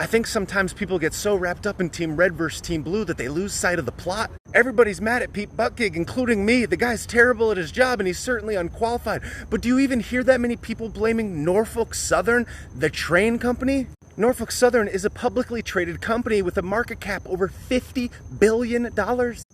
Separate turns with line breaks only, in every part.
I think sometimes people get so wrapped up in Team Red versus Team Blue that they lose sight of the plot. Everybody's mad at Pete Buttigieg, including me. The guy's terrible at his job and he's certainly unqualified. But do you even hear that many people blaming Norfolk Southern, the train company? Norfolk Southern is a publicly traded company with a market cap over $50 billion.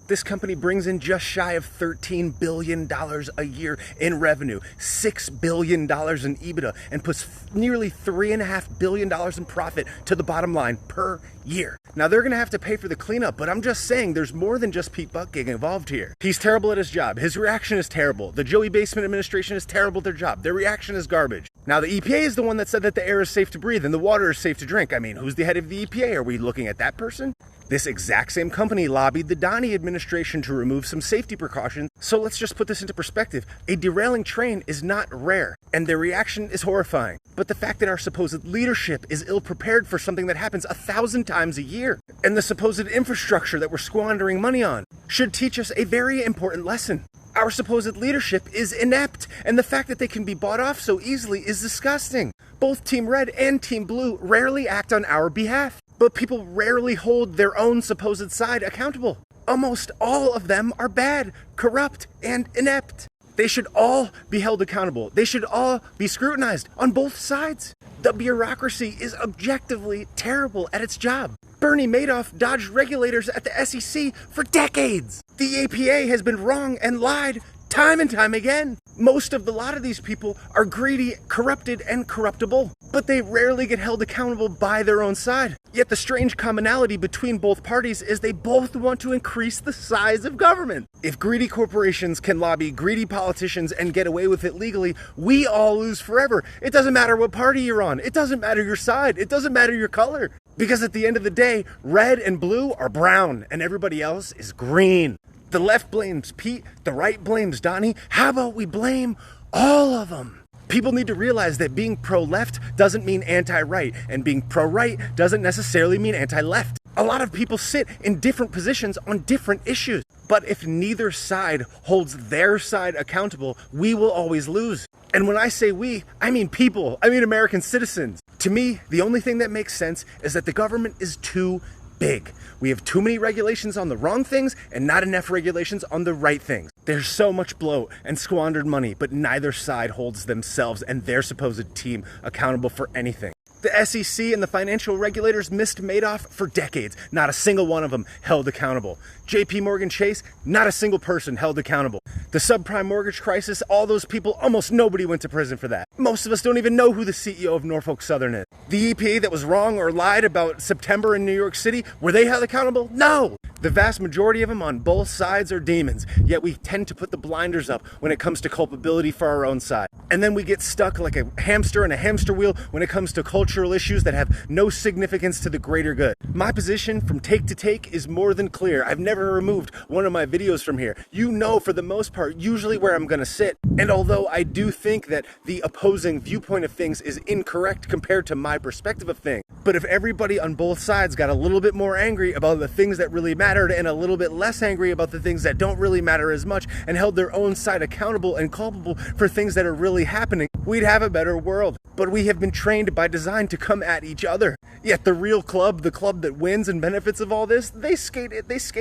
This company brings in just shy of $13 billion a year in revenue, $6 billion in EBITDA, and puts nearly $3.5 billion in profit to the bottom line per year. Now they're gonna have to pay for the cleanup, but I'm just saying there's more than just Pete Buttigieg involved here. He's terrible at his job. His reaction is terrible. The Joey Basement administration is terrible at their job. Their reaction is garbage. Now the EPA is the one that said that the air is safe to breathe and the water is safe to drink. I mean, who's the head of the EPA? Are we looking at that person? This exact same company lobbied the Donnie administration to remove some safety precautions. So let's just put this into perspective. A derailing train is not rare, and their reaction is horrifying. But the fact that our supposed leadership is ill-prepared for something that happens 1,000 times a year, and the supposed infrastructure that we're squandering money on, should teach us a very important lesson. Our supposed leadership is inept, and the fact that they can be bought off so easily is disgusting. Both Team Red and Team Blue rarely act on our behalf, but people rarely hold their own supposed side accountable. Almost all of them are bad, corrupt, and inept. They should all be held accountable. They should all be scrutinized on both sides. The bureaucracy is objectively terrible at its job. Bernie Madoff dodged regulators at the SEC for decades. The EPA has been wrong and lied time and time again. Most of the lot of these people are greedy, corrupted, and corruptible, but they rarely get held accountable by their own side. Yet the strange commonality between both parties is they both want to increase the size of government. If greedy corporations can lobby greedy politicians and get away with it legally, we all lose forever. It doesn't matter what party you're on. It doesn't matter your side. It doesn't matter your color. Because at the end of the day, red and blue are brown and everybody else is green. The left blames Pete, the right blames Donnie. How about we blame all of them? People need to realize that being pro-left doesn't mean anti-right, and being pro-right doesn't necessarily mean anti-left. A lot of people sit in different positions on different issues. But if neither side holds their side accountable, we will always lose. And when I say we, I mean people. I mean American citizens. To me, the only thing that makes sense is that the government is too big. We have too many regulations on the wrong things and not enough regulations on the right things. There's so much bloat and squandered money, but neither side holds themselves and their supposed team accountable for anything. The SEC and the financial regulators missed Madoff for decades. Not a single one of them held accountable. JP Morgan Chase, not a single person held accountable. The subprime mortgage crisis, all those people, almost nobody went to prison for that. Most of us don't even know who the CEO of Norfolk Southern is. The EPA that was wrong or lied about September in New York City, were they held accountable? No! The vast majority of them on both sides are demons, yet we tend to put the blinders up when it comes to culpability for our own side. And then we get stuck like a hamster in a hamster wheel when it comes to cultural issues that have no significance to the greater good. My position from take to take is more than clear. I've never removed one of my videos from here. You know, for the most part, usually where I'm gonna sit. And although I do think that the opposing viewpoint of things is incorrect compared to my perspective of things, but if everybody on both sides got a little bit more angry about the things that really mattered and a little bit less angry about the things that don't really matter as much and held their own side accountable and culpable for things that are really happening, we'd have a better world. But we have been trained by design to come at each other. Yet the real club, the club that wins and benefits of all this, they skate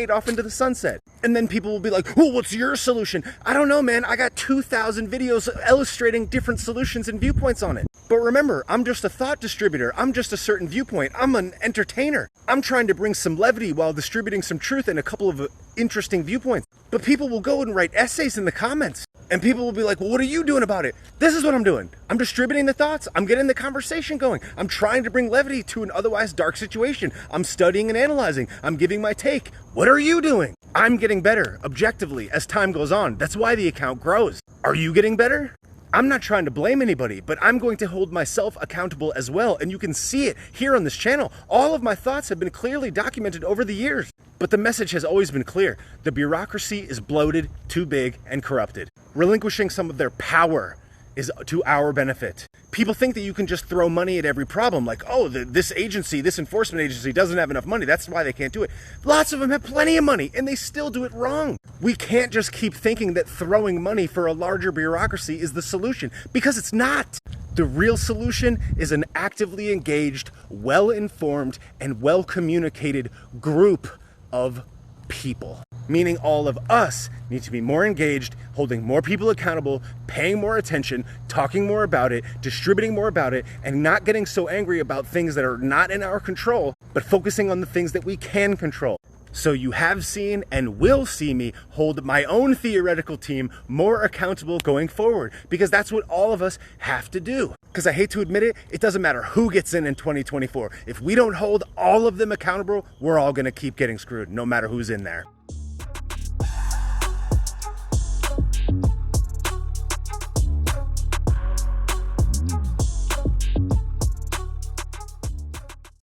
off into the sunset. And then people will be like, well, what's your solution? I don't know, man. I got 2,000 videos illustrating different solutions and viewpoints on it. But remember, I'm just a thought distributor. I'm just a certain viewpoint. I'm an entertainer. I'm trying to bring some levity while distributing some truth and a couple of interesting viewpoints. But people will go and write essays in the comments. And people will be like, well, what are you doing about it? This is what I'm doing. I'm distributing the thoughts. I'm getting the conversation going. I'm trying to bring levity to an otherwise dark situation. I'm studying and analyzing. I'm giving my take. What are you doing? I'm getting better, objectively, as time goes on. That's why the account grows. Are you getting better? I'm not trying to blame anybody, but I'm going to hold myself accountable as well, and you can see it here on this channel. All of my thoughts have been clearly documented over the years, but the message has always been clear. The bureaucracy is bloated, too big, and corrupted. Relinquishing some of their power is to our benefit. People think that you can just throw money at every problem, like, oh, this agency, this enforcement agency doesn't have enough money, that's why they can't do it. Lots of them have plenty of money, and they still do it wrong. We can't just keep thinking that throwing money for a larger bureaucracy is the solution, because it's not. The real solution is an actively engaged, well-informed, and well-communicated group of people. Meaning all of us need to be more engaged, holding more people accountable, paying more attention, talking more about it, distributing more about it, and not getting so angry about things that are not in our control, but focusing on the things that we can control. So you have seen and will see me hold my own theoretical team more accountable going forward, because that's what all of us have to do. Because I hate to admit it, it doesn't matter who gets in 2024. If we don't hold all of them accountable, we're all going to keep getting screwed, no matter who's in there.